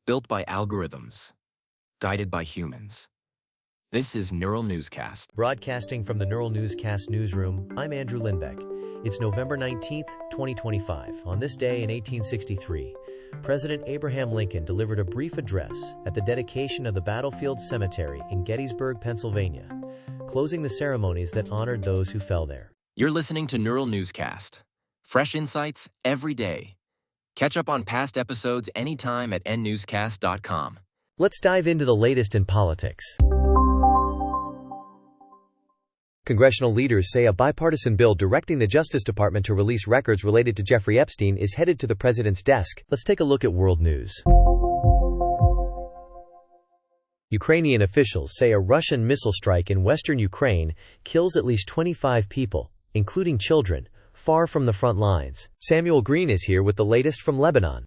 built by algorithms, guided by humans. This is Neural Newscast. Broadcasting from the Neural Newscast newsroom, I'm Andrew Lindbeck. It's November 19th, 2025. On this day in 1863, President Abraham Lincoln delivered a brief address at the dedication of the Battlefield Cemetery in Gettysburg, Pennsylvania, closing the ceremonies that honored those who fell there. You're listening to Neural Newscast. Fresh insights every day. Catch up on past episodes anytime at nnewscast.com. Let's dive into the latest in politics. Congressional leaders say a bipartisan bill directing the Justice Department to release records related to Jeffrey Epstein is headed to the president's desk. Let's take a look at world news. Ukrainian officials say a Russian missile strike in western Ukraine kills at least 25 people, including children, far from the front lines. Samuel Green is here with the latest from Lebanon.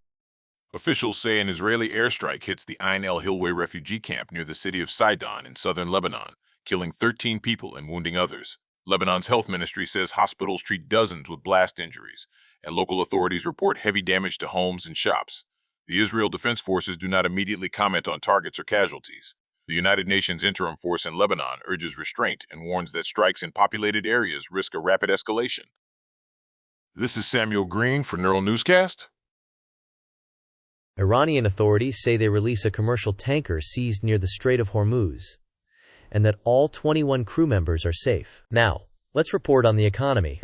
Officials say an Israeli airstrike hits the Ain el-Hilweh refugee camp near the city of Sidon in southern Lebanon, killing 13 people and wounding others. Lebanon's health ministry says hospitals treat dozens with blast injuries, and local authorities report heavy damage to homes and shops. The Israel Defense Forces do not immediately comment on targets or casualties. The United Nations Interim Force in Lebanon urges restraint and warns that strikes in populated areas risk a rapid escalation. This is Samuel Green for Neural Newscast. Iranian authorities say they release a commercial tanker seized near the Strait of Hormuz, and that all 21 crew members are safe. Now, let's report on the economy.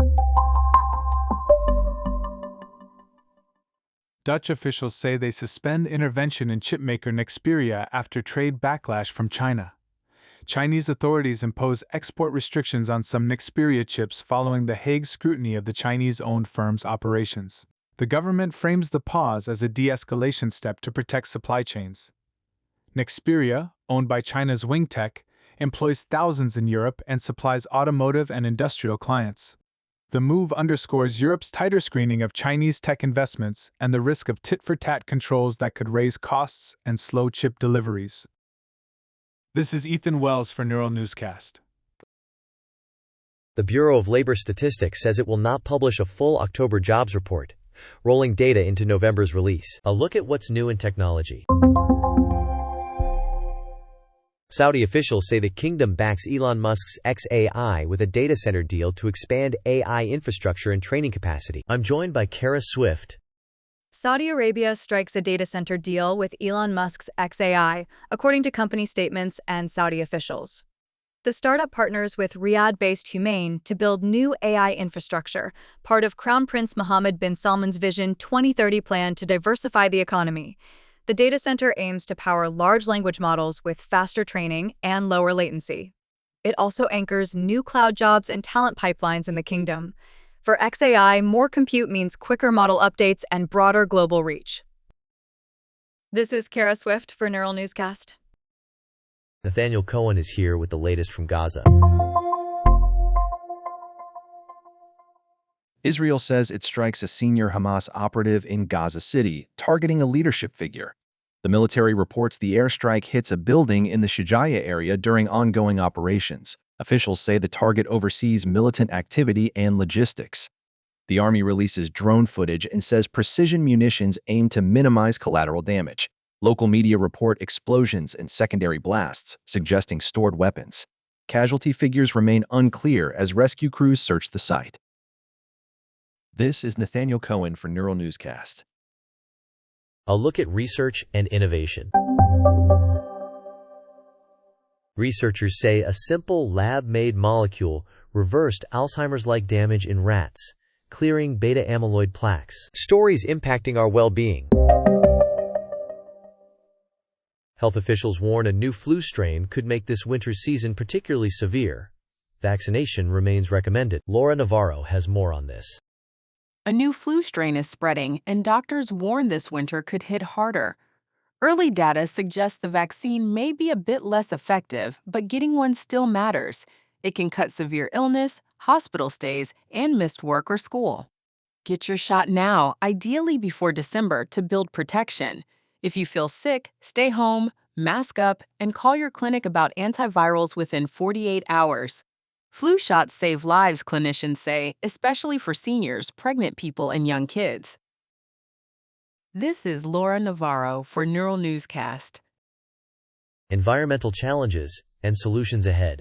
Dutch officials say they suspend intervention in chipmaker Nexperia after trade backlash from China. Chinese authorities impose export restrictions on some Nexperia chips following the Hague scrutiny of the Chinese-owned firm's operations. The government frames the pause as a de-escalation step to protect supply chains. Nexperia, owned by China's Wingtech, employs thousands in Europe and supplies automotive and industrial clients. The move underscores Europe's tighter screening of Chinese tech investments and the risk of tit-for-tat controls that could raise costs and slow chip deliveries. This is Ethan Wells for Neural Newscast. The Bureau of Labor Statistics says it will not publish a full October jobs report, rolling data into November's release. A look at what's new in technology. Saudi officials say the kingdom backs Elon Musk's xAI with a data center deal to expand AI infrastructure and training capacity. I'm joined by Kara Swift. Saudi Arabia strikes a data center deal with Elon Musk's xAI, according to company statements and Saudi officials. The startup partners with Riyadh-based Humane to build new AI infrastructure, part of Crown Prince Mohammed bin Salman's Vision 2030 plan to diversify the economy. The data center aims to power large language models with faster training and lower latency. It also anchors new cloud jobs and talent pipelines in the kingdom. For xAI, more compute means quicker model updates and broader global reach. This is Kara Swift for Neural Newscast. Nathaniel Cohen is here with the latest from Gaza. Israel says it strikes a senior Hamas operative in Gaza City, targeting a leadership figure. The military reports the airstrike hits a building in the Shujaiya area during ongoing operations. Officials say the target oversees militant activity and logistics. The army releases drone footage and says precision munitions aim to minimize collateral damage. Local media report explosions and secondary blasts, suggesting stored weapons. Casualty figures remain unclear as rescue crews search the site. This is Nathaniel Cohen for Neural Newscast. A look at research and innovation. Researchers say a simple lab-made molecule reversed Alzheimer's-like damage in rats, clearing beta-amyloid plaques. Stories impacting our well-being. Health officials warn a new flu strain could make this winter's season particularly severe. Vaccination remains recommended. Laura Navarro has more on this. A new flu strain is spreading, and doctors warn this winter could hit harder. Early data suggests the vaccine may be a bit less effective, but getting one still matters. It can cut severe illness, hospital stays, and missed work or school. Get your shot now, ideally before December, to build protection. If you feel sick, stay home, mask up, and call your clinic about antivirals within 48 hours. Flu shots save lives, clinicians say, especially for seniors, pregnant people, and young kids. This is Laura Navarro for Neural Newscast. Environmental challenges and solutions ahead.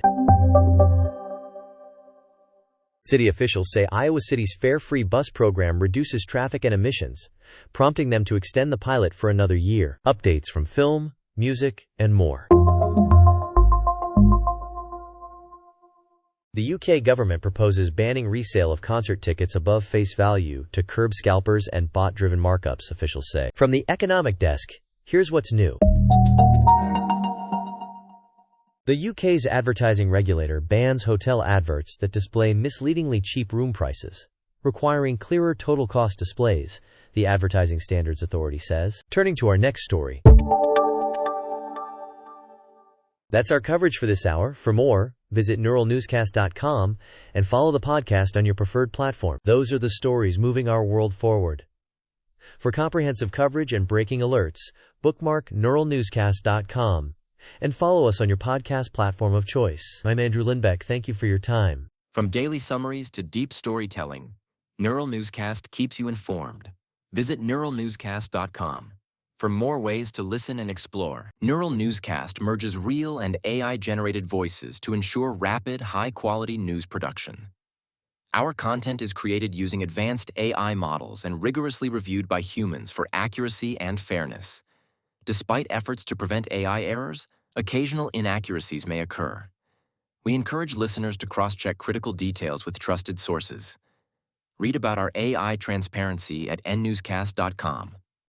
City officials say Iowa City's fare-free bus program reduces traffic and emissions, prompting them to extend the pilot for another year. Updates from film, music, and more. The UK government proposes banning resale of concert tickets above face value to curb scalpers and bot-driven markups, officials say. From the Economic Desk, here's what's new. The UK's advertising regulator bans hotel adverts that display misleadingly cheap room prices, requiring clearer total cost displays, the Advertising Standards Authority says. Turning to our next story. That's our coverage for this hour. For more, visit neuralnewscast.com and follow the podcast on your preferred platform. Those are the stories moving our world forward. For comprehensive coverage and breaking alerts, bookmark neuralnewscast.com. and follow us on your podcast platform of choice. I'm Andrew Lindbeck. Thank you for your time. From daily summaries to deep storytelling, Neural Newscast keeps you informed. Visit neuralnewscast.com for more ways to listen and explore. Neural Newscast merges real and AI-generated voices to ensure rapid, high-quality news production. Our content is created using advanced AI models and rigorously reviewed by humans for accuracy and fairness. Despite efforts to prevent AI errors, occasional inaccuracies may occur. We encourage listeners to cross-check critical details with trusted sources. Read about our AI transparency at nnewscast.com.